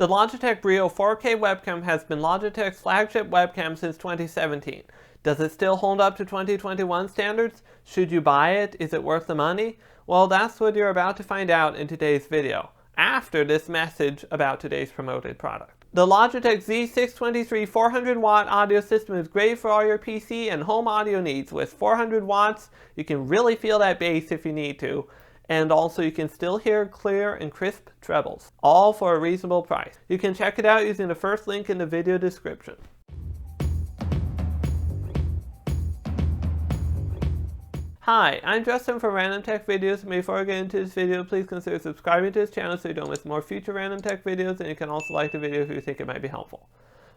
The Logitech Brio 4K webcam has been Logitech's flagship webcam since 2017. Does it still hold up to 2021 standards? Should you buy it? Is it worth the money? Well, that's what you're about to find out in today's video, after this message about today's promoted product. The Logitech Z623 400 watt audio system is great for all your PC and home audio needs. With 400 watts, you can really feel that bass if you need to. And also you can still hear clear and crisp trebles, all for a reasonable price. You can check it out using the first link in the video description. Hi, I'm Justin from Random Tech Videos, and before I get into this video, please consider subscribing to this channel so you don't miss more future Random Tech videos, and you can also like the video if you think it might be helpful.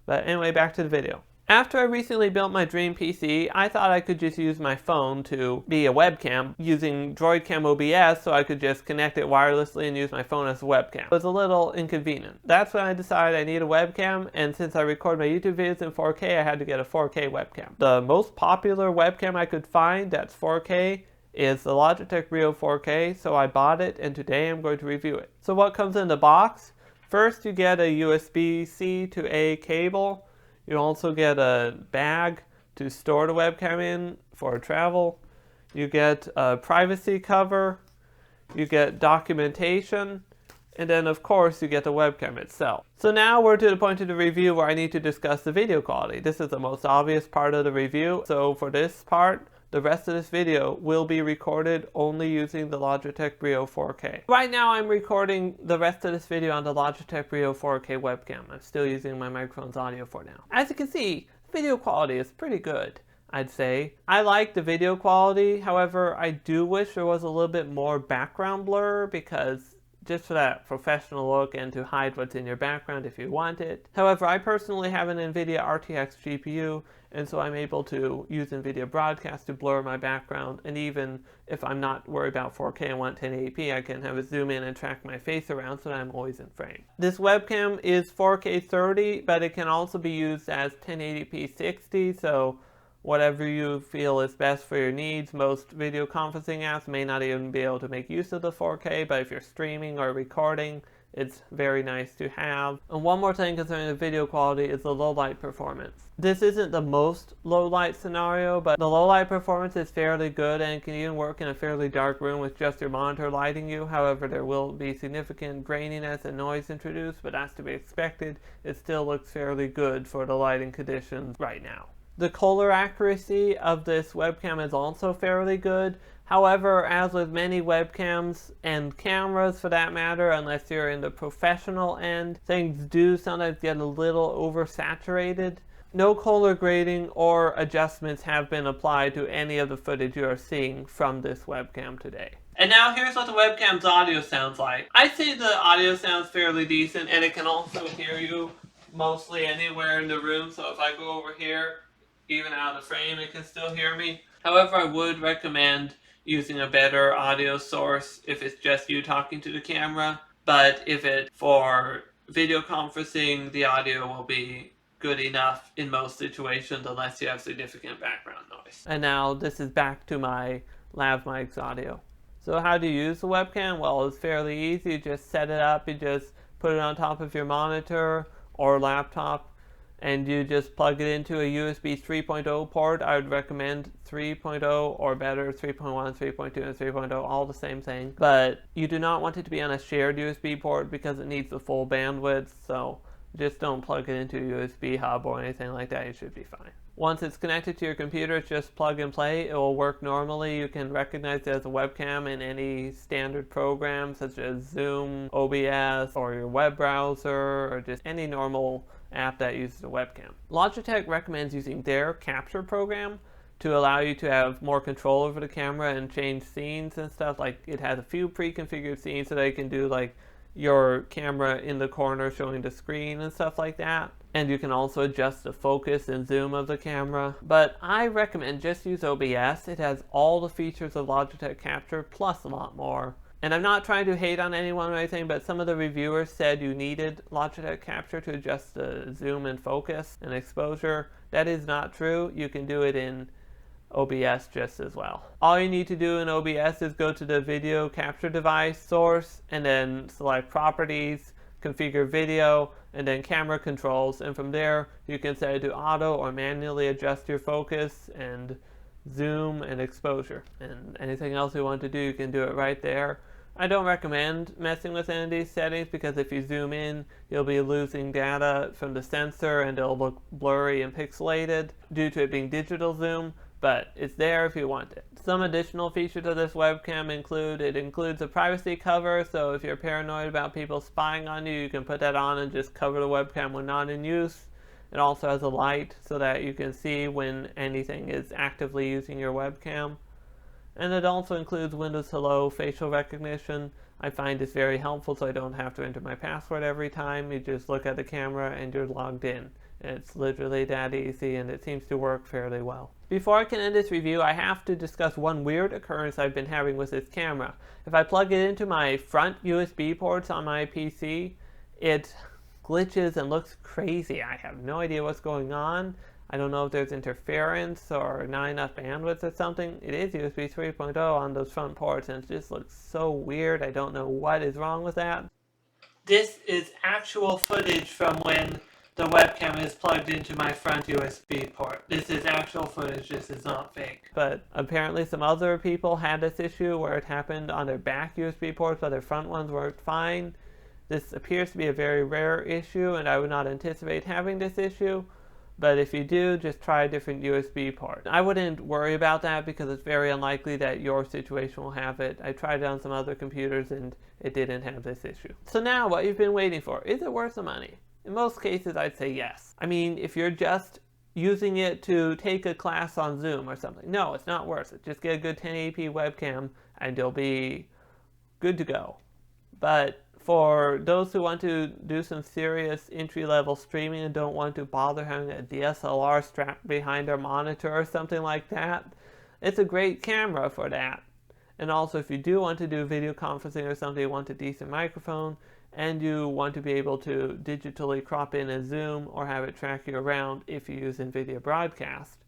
But anyway, back to the video. After I recently built my dream PC, I thought I could just use my phone to be a webcam using DroidCam OBS, so I could just connect it wirelessly and use my phone as a webcam. It was a little inconvenient. That's when I decided I need a webcam, and since I record my YouTube videos in 4K, I had to get a 4K webcam. The most popular webcam I could find that's 4K is the Logitech Brio 4K, so I bought it, and today I'm going to review it. So what comes in the box? First, you get a USB-C to A cable. You also get a bag to store the webcam in for travel. You get a privacy cover. You get documentation. And then, of course, you get the webcam itself. So now we're to the point of the review where I need to discuss the video quality. This is the most obvious part of the review. So for this part, the rest of this video will be recorded only using the Logitech Brio 4K. Right now I'm recording the rest of this video on the Logitech Brio 4K webcam. I'm still using my microphone's audio for now. As you can see, video quality is pretty good, I'd say. I like the video quality, however, I do wish there was a little bit more background blur, because just for that professional look and to hide what's in your background if you want it. However, I personally have an NVIDIA RTX GPU, and so I'm able to use NVIDIA Broadcast to blur my background, and even if I'm not worried about 4K and want 1080p, I can have it zoom in and track my face around so that I'm always in frame. This webcam is 4K 30, but it can also be used as 1080p 60, so whatever you feel is best for your needs. Most video conferencing apps may not even be able to make use of the 4K, but if you're streaming or recording, it's very nice to have. And one more thing concerning the video quality is the low light performance. This isn't the most low light scenario, but the low light performance is fairly good and can even work in a fairly dark room with just your monitor lighting you. However, there will be significant graininess and noise introduced, but that's to be expected. It still looks fairly good for the lighting conditions right now. The color accuracy of this webcam is also fairly good. However, as with many webcams and cameras for that matter, unless you're in the professional end, things do sometimes get a little oversaturated. No color grading or adjustments have been applied to any of the footage you are seeing from this webcam today. And now here's what the webcam's audio sounds like. I'd say the audio sounds fairly decent, and it can also hear you mostly anywhere in the room. So if I go over here, even out of the frame, it can still hear me. However, I would recommend using a better audio source if it's just you talking to the camera. But if it's for video conferencing, the audio will be good enough in most situations unless you have significant background noise. And now this is back to my lav mic's audio. So how do you use the webcam? Well, it's fairly easy. You just set it up, you just put it on top of your monitor or laptop, and you just plug it into a USB 3.0 port. I would recommend 3.0 or better, 3.1, 3.2, and 3.0, all the same thing. But you do not want it to be on a shared USB port because it needs the full bandwidth, so just don't plug it into a USB hub or anything like that. It should be fine. Once it's connected to your computer, it's just plug and play. It will work normally. You can recognize it as a webcam in any standard program such as Zoom, OBS, or your web browser, or just any normal app that uses a webcam. Logitech recommends using their capture program to allow you to have more control over the camera and change scenes and stuff. Like, it has a few pre-configured scenes so that you can do like your camera in the corner showing the screen and stuff like that. And you can also adjust the focus and zoom of the camera. But I recommend just use OBS. It has all the features of Logitech Capture plus a lot more. And I'm not trying to hate on anyone or anything, but some of the reviewers said you needed Logitech Capture to adjust the zoom and focus and exposure. That is not true. You can do it in OBS just as well. All you need to do in OBS is go to the video capture device source and then select properties, configure video, and then camera controls, and from there you can set it to auto or manually adjust your focus and zoom and exposure. And anything else you want to do, you can do it right there. I don't recommend messing with any of these settings because if you zoom in, you'll be losing data from the sensor and it'll look blurry and pixelated due to it being digital zoom, but it's there if you want it. Some additional features of this webcam includes a privacy cover, so if you're paranoid about people spying on you, you can put that on and just cover the webcam when not in use. It also has a light so that you can see when anything is actively using your webcam. And it also includes Windows Hello facial recognition. I find this very helpful so I don't have to enter my password every time. You just look at the camera and you're logged in. It's literally that easy and it seems to work fairly well. Before I can end this review, I have to discuss one weird occurrence I've been having with this camera. If I plug it into my front USB ports on my PC, it glitches and looks crazy. I have no idea what's going on. I don't know if there's interference or not enough bandwidth or something. It is USB 3.0 on those front ports and it just looks so weird. I don't know what is wrong with that. This is actual footage from when the webcam is plugged into my front USB port. This is actual footage, this is not fake. But apparently some other people had this issue where it happened on their back USB ports, but their front ones worked fine. This appears to be a very rare issue and I would not anticipate having this issue. But if you do, just try a different USB port. I wouldn't worry about that because it's very unlikely that your situation will have it. I tried it on some other computers and it didn't have this issue. So now what you've been waiting for, is it worth the money? In most cases, I'd say yes. I mean, if you're just using it to take a class on Zoom or something, no, it's not worth it. Just get a good 1080p webcam and you'll be good to go. But for those who want to do some serious entry-level streaming and don't want to bother having a DSLR strapped behind their monitor or something like that, it's a great camera for that. And also if you do want to do video conferencing or something, you want a decent microphone, and you want to be able to digitally crop in a Zoom or have it track you around if you use NVIDIA Broadcast,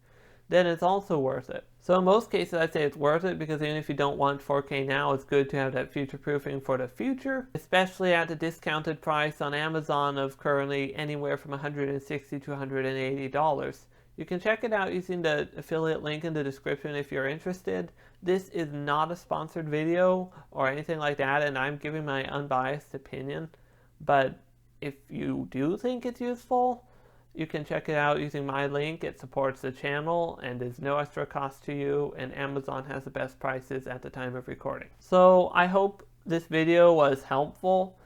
then it's also worth it. So in most cases I'd say it's worth it because even if you don't want 4K now, it's good to have that future-proofing for the future, especially at the discounted price on Amazon of currently anywhere from $160 to $180. You can check it out using the affiliate link in the description if you're interested. This is not a sponsored video or anything like that, and I'm giving my unbiased opinion, but if you do think it's useful, you can check it out using my link. It supports the channel and is no extra cost to you, and Amazon has the best prices at the time of recording. So I hope this video was helpful.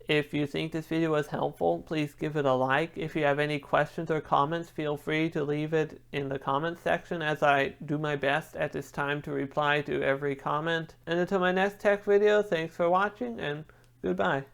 If you think this video was helpful, please give it a like. If you have any questions or comments, feel free to leave it in the comments section as I do my best at this time to reply to every comment. And until my next tech video, thanks for watching and goodbye.